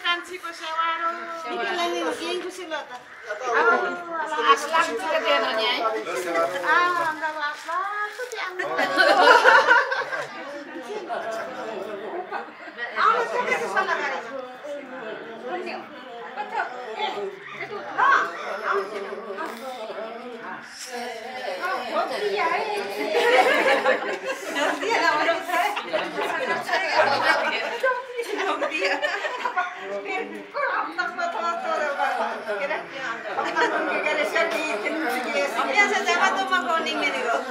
कान्छीको सेवारो निकलाई नि केही खुसी ल त आस्ला के देन नि है अन्त आस्ला सुति आउनु आउनु के सल्लाह गरेछ कता एटु ल आउनु दिया है दिया ना मेरो Biasa jangan tuh mengkoning ini kok.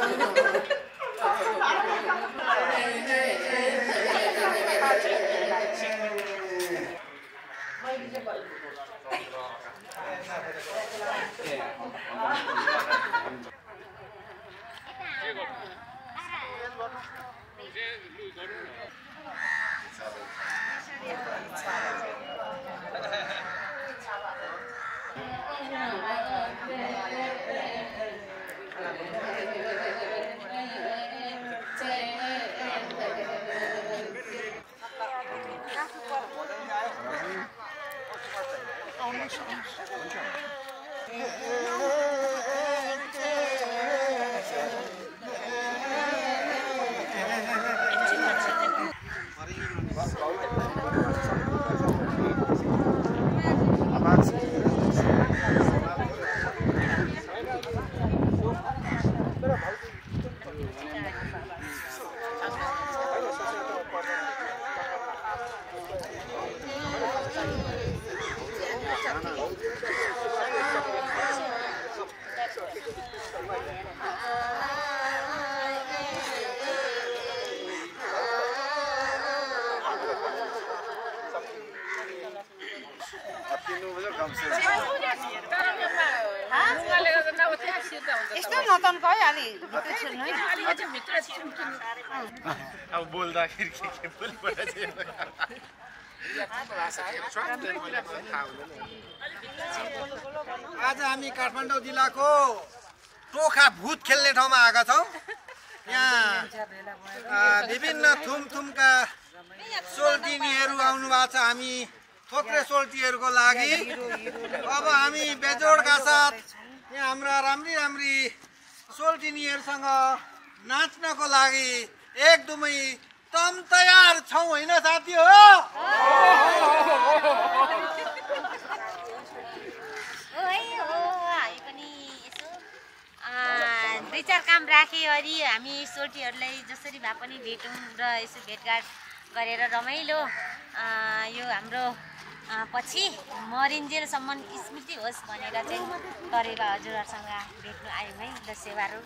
Esto no tan koi ali भित्र छिर्नु है अलिकति भित्र छिर्नु अब बोल्दाखेरि के बोल्नुपर्छ आज हामी काठमाडौँ जिल्लाको टोखा भूत खेल्ने ठाउँमा आएका छौँ। यहाँ विभिन्न थुमथुमका सोल्टिनीहरू आउनु भएको छ। हामी थोत्रे सोल्टीहरूको लागि अब हामी बेजोडका साथ यहाँ हाम्रा राम्री राम्री सोल्टिनीहरूसँग नाच्नको लागि एकदमै तम तयार छौँ होइन साथी हो? दुई चार काम राखेअरि हामी सोल्टीहरूलाई जसरी भए पनि भेटौँ र यसो भेटघाट गरेर रमाइलो यो हाम्रो पछि मरिन्जेलसम्म स्मृति होस् भनेर चाहिँ गरेका हजुरहरूसँग भेट्नु आयौँ है। ल सेवारो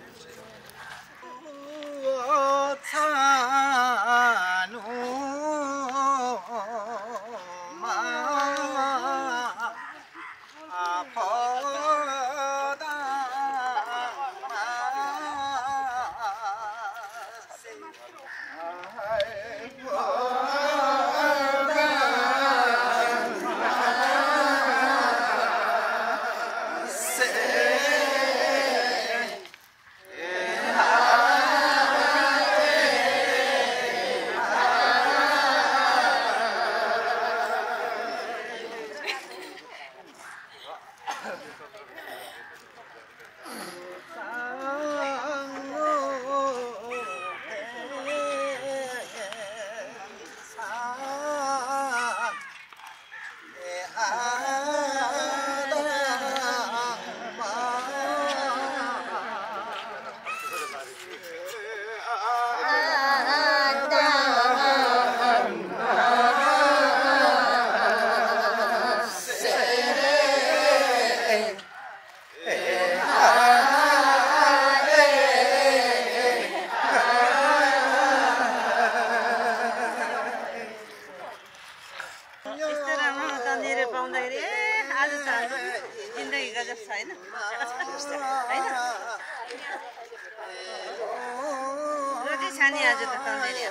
छानी आज त तन्देरी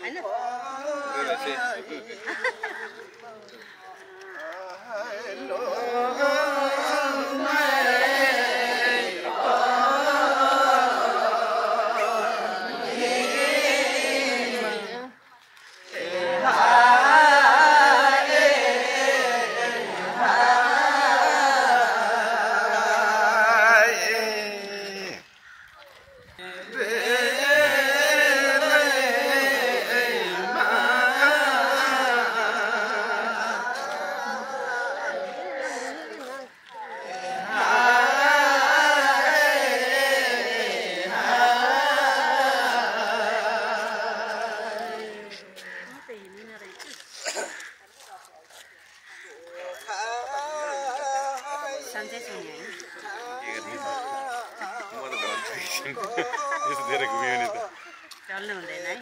हैन एकछिन यस्तो धेरै घुम्यो भने त चल्नु हुँदैन है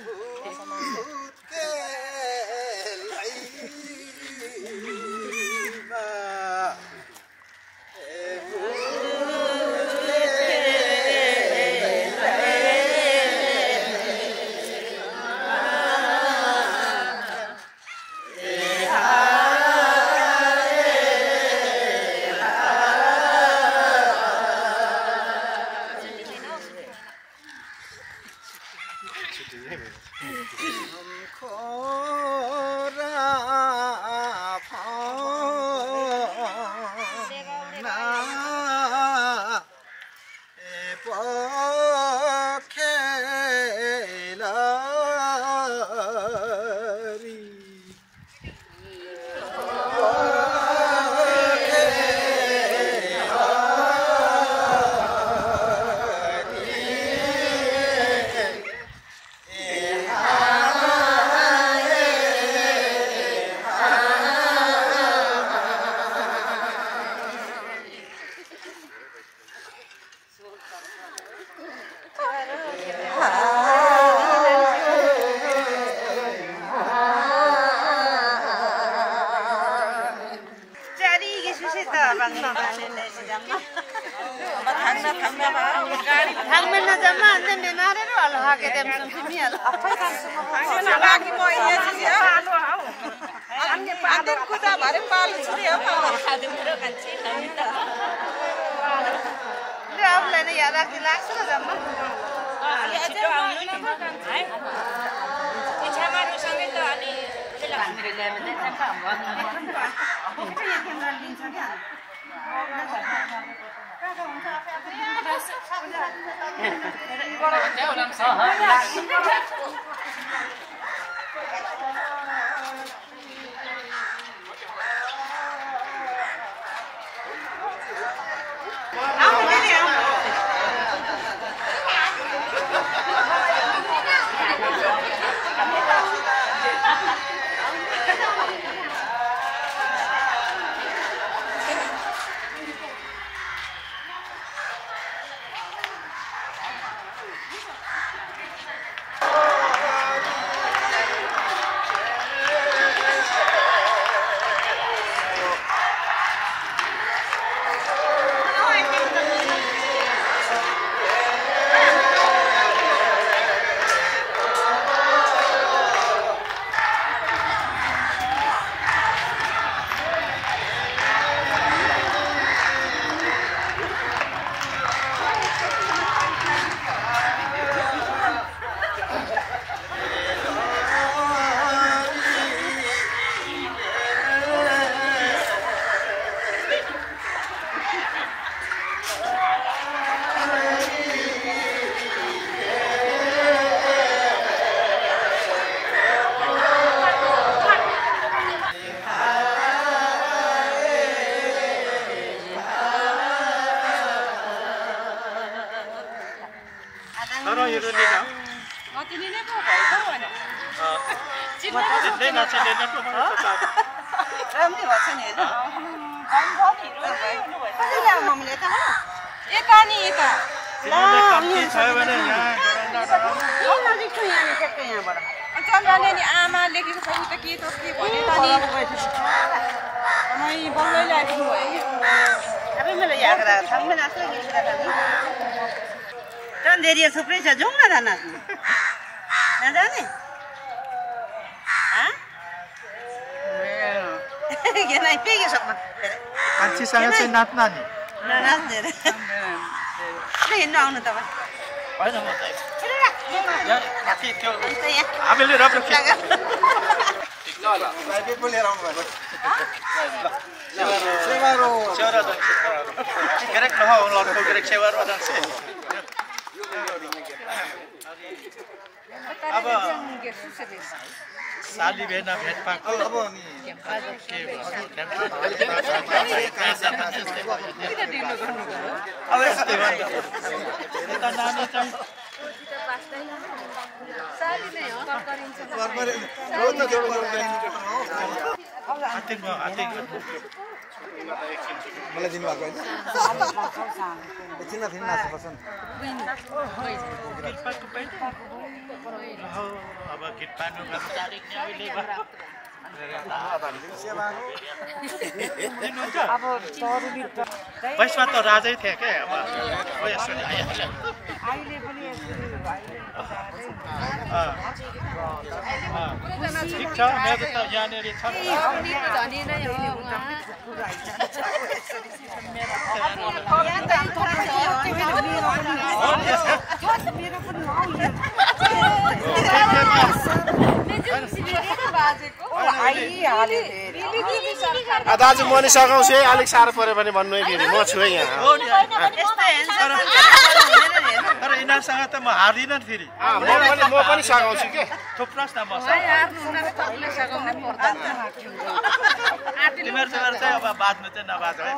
थुप्रै छ जाउँ न त नाच्नु नजाने मान्छेसँग चाहिँ नाच्न नि ननाच्ने हिँड्नु आउनु तपाईँ होइन म माथि त्यो हामीले राम्रो को लिएर आउनु भएको सेवारो correct no lor ko correct सेवारो adan se अब साली भेना भेट पाको अब अनि के अब यस्तै भयो यता नानी चाहिँ साली नै हो गरिन्छ I think मलाई दिनुभएको होइन एकछिनमा फेरि नाच्नु पर्छ अब गीत पार्नु तारिक नि अहिले वैशमा त राजै थिए के अब यसो आइहाल्यो ठिक छ मेरो त यहाँनिर छ दाजु म नि सघाउँछु है अलिक साह्रो पऱ्यो भने भन्नु है फेरि म छु है यहाँ तर यिनीहरूसँग त म हार्दिनँ फेरि म पनि सघाउँछु के थुप्रोस् न म तिमीहरू चाहिँ अब बाँध्नु चाहिँ नबाँध्नु है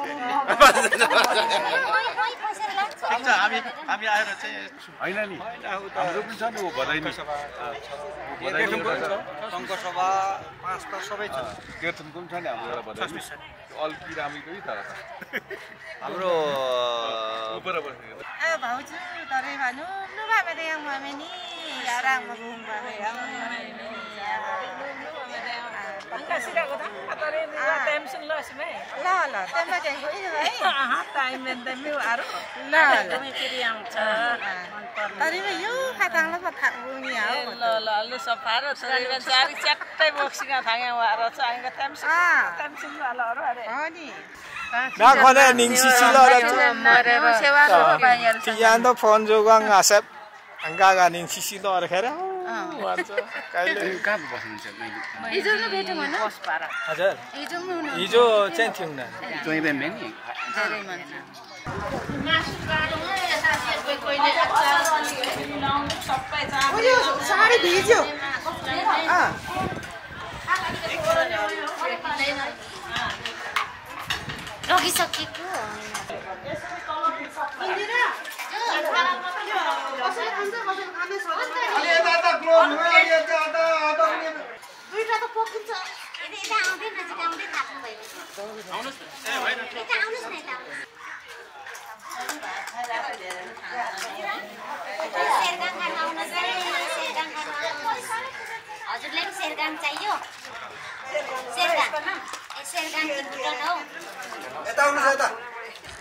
ठिक छ हामी आएर चाहिँ होइन नि हाम्रो पनि छ नि ऊ भदाइनी सङ्घसभा 5 सबै छ तीर्थनको पनि छ नि हाम्रो एउटा भदाइनी अल पिरामीको नि तर हाम्रो भाउजू तरै भन्नु नु बाबा yang mame ni jarang mabung babe yang kasih dah kata atare time sun lo sme la la tema jai hoi hai time men time aru la kami kiri yang cha tari me yo khatang la pathak bungi au lo lo lu safaro sari cari chatai boxing thang waro cha ang time sun lo aru are ani 나거네 닝시실러라 티안도 폰조강 아셉 안가가 닝시실러라 해라 맞아 काइले कहाँ बस्नुहुन्छ हिजो न भेट्यौँ होइन हजुर हिजो पनि हुनु हिजो चाहिँ थियौँ न जोइबे मेनी धेरै मान्छे साडी भिज्यो लगिसकेको दुईटा त पोकिन्छ हजुरलाई पनि शेरगाङ चाहियो शेरगाङ किन्नु हौ यता आउनुहोस् यता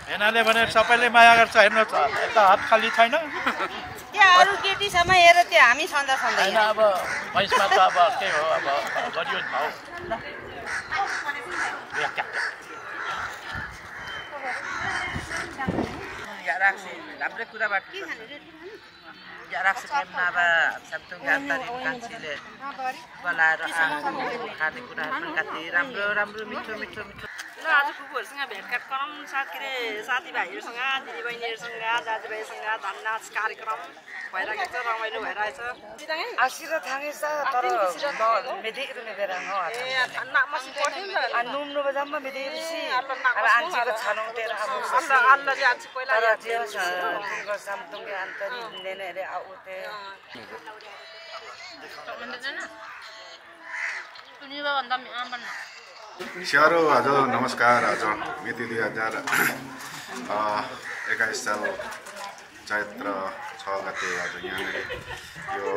हेनाले भने सबैले माया गर्छ हेर्नु यता हात खाली छैन त्यहाँ अरू केटीसम्म हेर त्यो हामी सन्दा सन्दा होइन अब भैँसमा त अब के हो अब गरियो भाउ राम्रो कुराबाट राख्छ टाइममा अब सबैको गान्तरी कान्छीले बनाएर खाने कुराहरू पनि कति राम्रो राम्रो मिठो मिठो मिठो ल आज फुपूहरूसँग भेटघाट गरौँ साथीभाइहरूसँग दिदीबहिनीहरूसँग दाजुभाइसँग धन्नाच कार्यक्रम भइरहेको छ रमाइलो भइरहेछ आसिर थाङेछ तर मेदेखिको मेबेर हो ए धन्ना मसी पठिन्छ नुम्नु बजाममा मेदेखिपछि अब आन्चीको छानौटेर अब अल्लाह अल्लाह चाहिँ आज पहिला तर जे तिम्रो सामतुङे अन्तरी नेनेले आउते स्यारो हजुर नमस्कार हजुर मिति 2021 साल चैत्र 6 गते हजुर यहाँनिर यो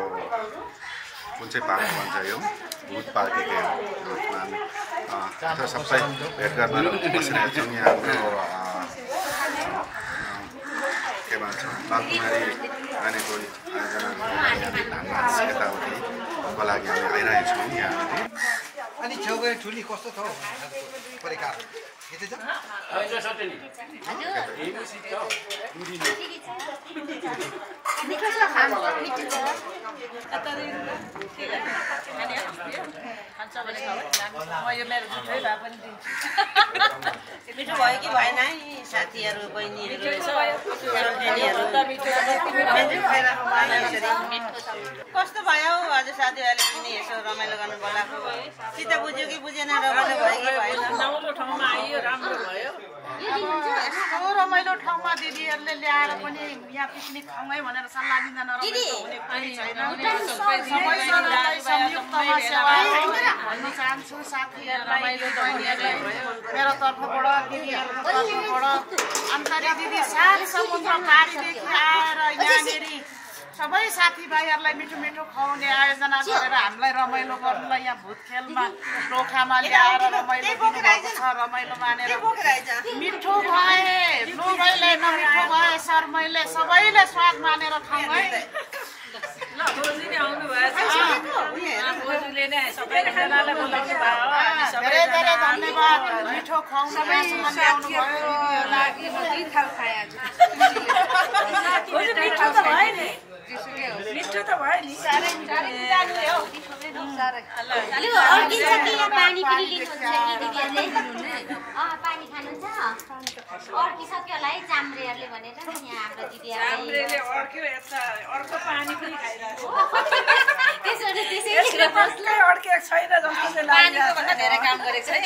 कुन चाहिँ पार्क भन्छ यो भूत पार्कीकै हो त्यसमा सबै भेट गर्न बसिरहेका छौँ यहाँ हाम्रो के भन्छ बालकुमारी नानीको आयोजना यताउतिको लागि हामी आइरहेका छौँ यहाँ अनि छेउको ठुली कस्तो छ परिकार मिठो भयो कि भएन है साथीहरू बहिनीहरू कस्तो भयो हजुर साथीभाइले पनि यसो रमाइलो गर्नु बोलाएको कि त बुझ्यो कि बुझेन रमाइलो भयो कि भएन नौलो ठाउँमा आइयो राम्रो भयो यस्तो रमाइलो ठाउँमा दिदीहरूले ल्याएर पनि यहाँ पिकनिक खाउँ है भनेर सल्लाह लिँदा नरमाइलो हुने कुरै छैन। संयुक्तमा सेवा भन्न चाहन्छु साथीहरूलाई, मेरो तर्फबाट, दिदीहरूको तर्फबाट अन्तरी दिदी सात समुद्र पारीदेखि आएर यहाँनिर सबै साथीभाइहरूलाई मिठो मिठो खुवाउने आयोजना गरेर हामीलाई रमाइलो गर्नुलाई यहाँ भूत खेलमा टोखामा ल्याएर रमाइलो दिनुभएको छ। रमाइलो मानेर मिठो भए लोभैले नमिठो भए शर्मैले सबैले स्वाद मानेर खाउँ है। धेरै धेरै धन्यवाद। मिठो खुवाउनु मिठो त भयो नि पानी पनि लिनुहुन्छ कि दिदीहरूले? पानी खानुहुन्छ? अर्किसक्यो होला है चाम्रेहरूले भनेर यहाँ हाम्रो दिदीहरूले अर्को पानी पनि खाइरहेको त्यसैले अड्केको छैन जस्तो चाहिँ पानीको भन्दा धेरै काम गरेको छ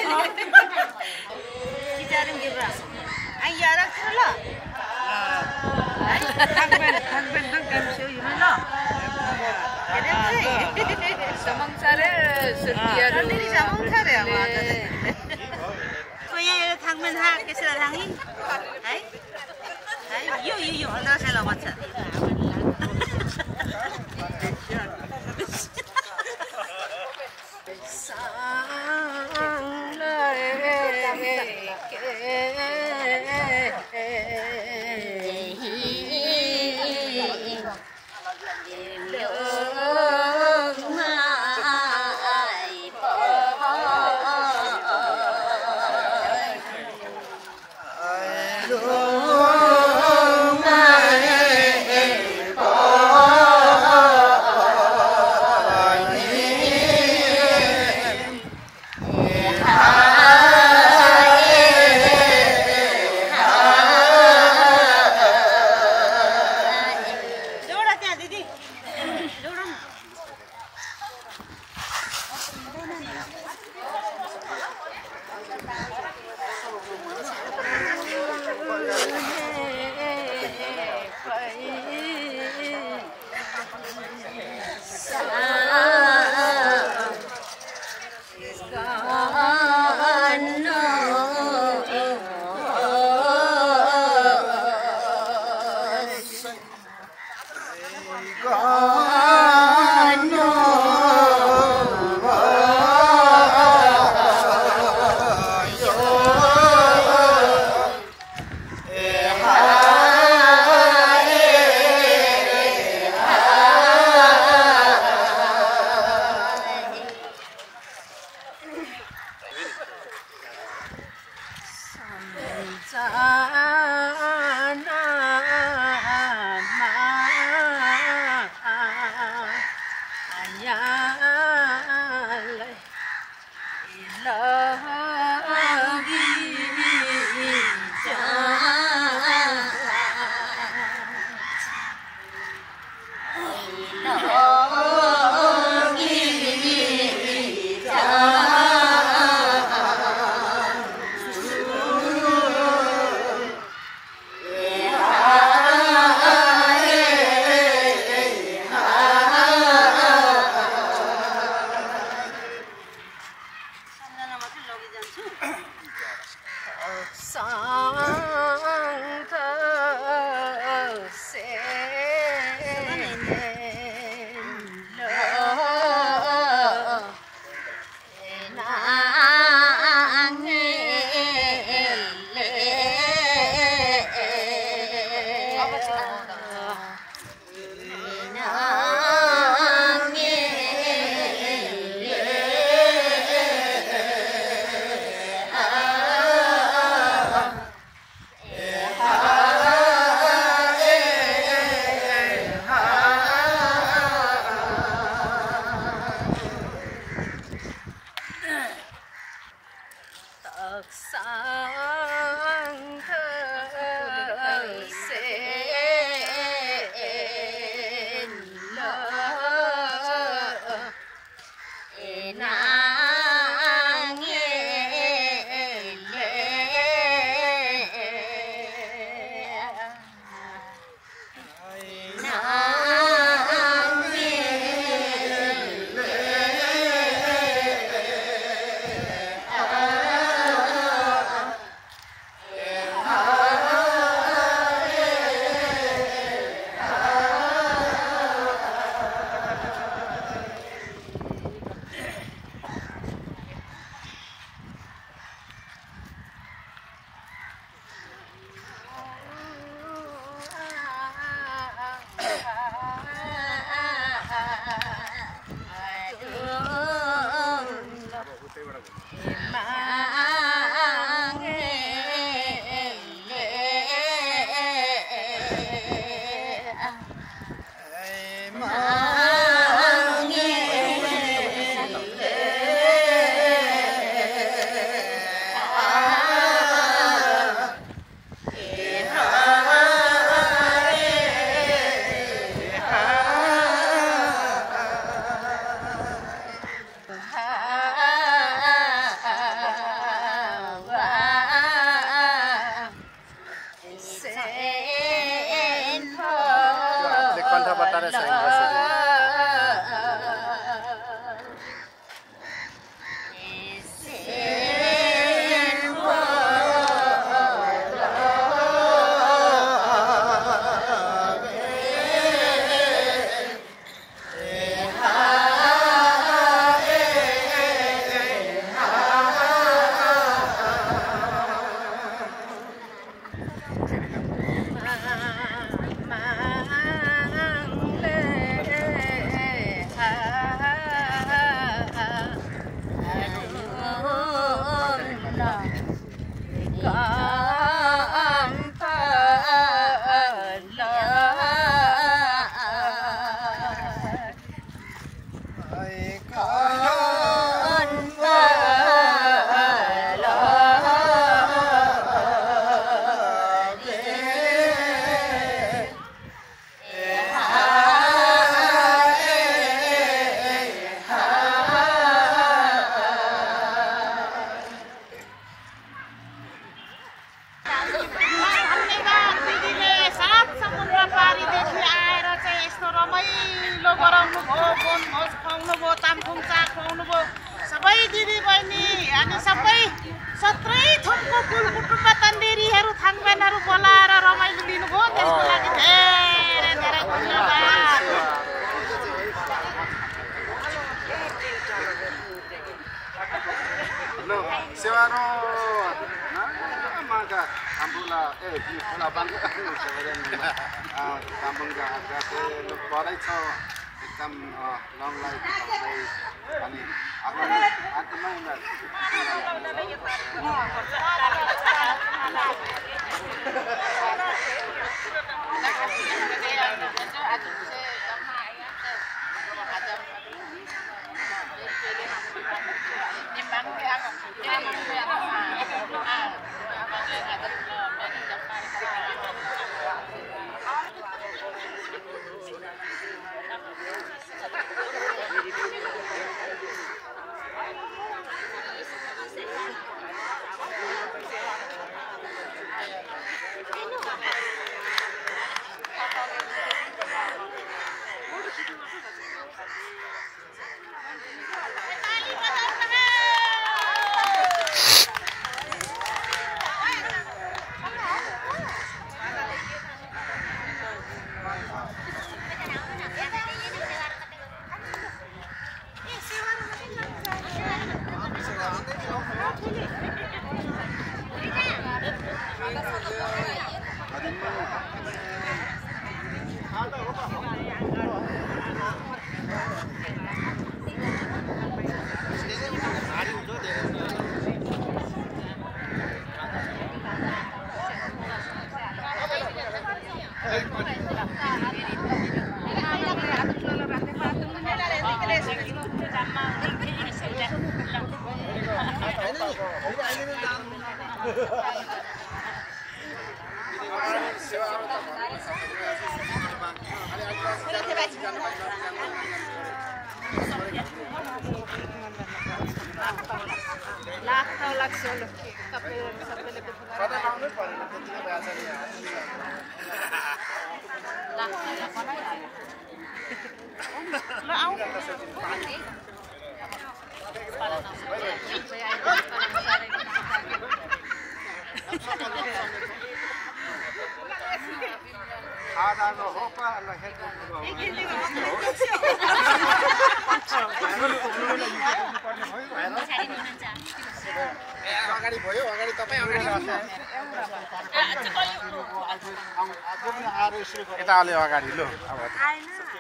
यता अलि अगाडि लु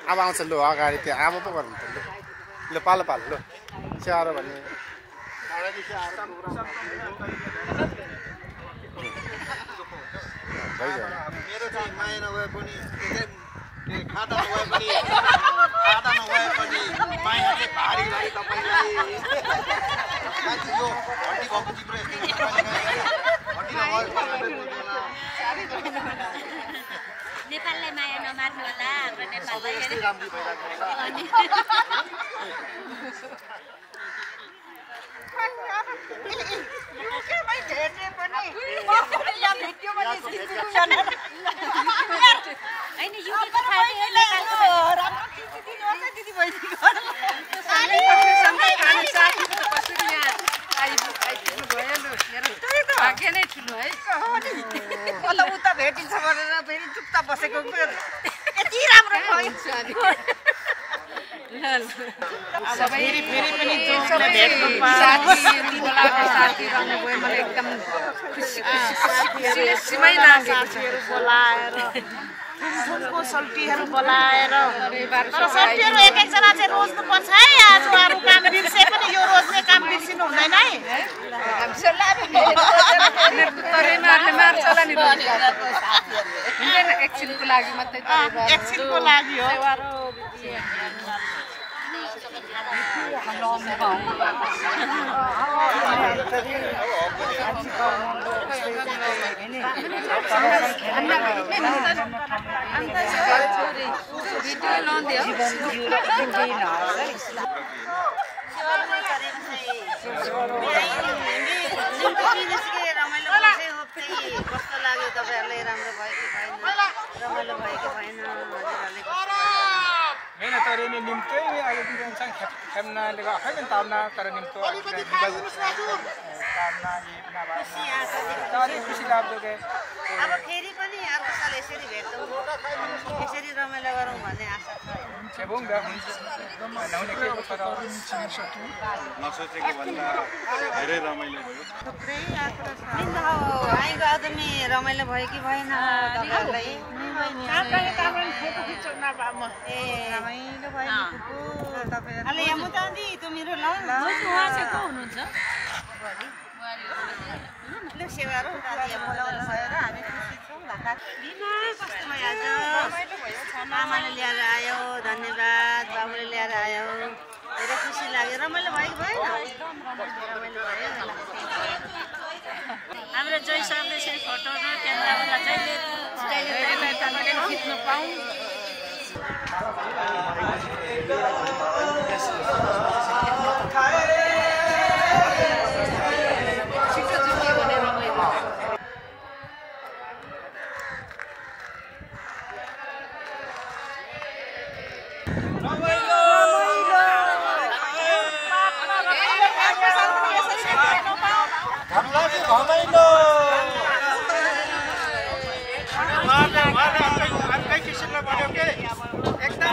अब आउँछ लु अगाडि त्यो आमा पो गर्नु त लु पालो पालो लु स्याहारो भन्ने मेरो चाहिँ माया नभए पनि खादा नभए पनि माया चाहिँ भारी भारी तपाईँलाई यो हड्डी भएको तिम्रो नेपाललाई माया नमार्नु होला हाम्रो नेपाललाई भाग्य नै ठुलो है उता भेटिन्छ भनेर फेरि चुप्ता बसेको यति राम्रो भयो फेरि पनि जोडले भेट्नु साथीहरू बोलाएको साथीहरू आउनुभयो मलाई एकदम खुसी सिमै लागेको साथीहरू बोलाएर ठुल्ठुलको सल्टीहरू बोलाएर तर सल्टीहरू एक एकजना चाहिँ रोज्नु पर्छ है आज अरू काम बिर्से पनि यो रोज्ने काम बिर्सिनु हुँदैन है एकछिनको लागि मात्रै एकछिनको लागि हो कस्तो लाग्यो तपाईँहरूलाई राम्रो भयो कि भएन रमाइलो भयो कि भएन हजुरहरूले Mena tadi ni nimte ni ada di dalam kemna lega kemna tauna tadi nimto karena ini nama tadi खुसी लाग्दो के अब फेरि पनि अर्को साल यसरी भेटौँ यसरी रमाइलो गरौँ भन्ने आशा छ छेबौँ ग नहुने के छ र नसोचेको भन्दा धेरै रमाइलो भयो आइको आदमी रमाइलो भयो कि भएन तपाईँहरूलाई अहिले यहाँ मुतान्दी तिमीहरू ल सेवाहरू हामी खुसी छौँ कस्तोमा आज आमाले ल्याएर आयो धन्यवाद बाबुले ल्याएर आयो धेरै खुसी लाग्यो रमाइलो भयो कि भएन रमाइलो भयो हाम्रो जय सरले चाहिँ फोटो र क्यामेरावाला चाहिँ खिच्न पाऊँ एकदम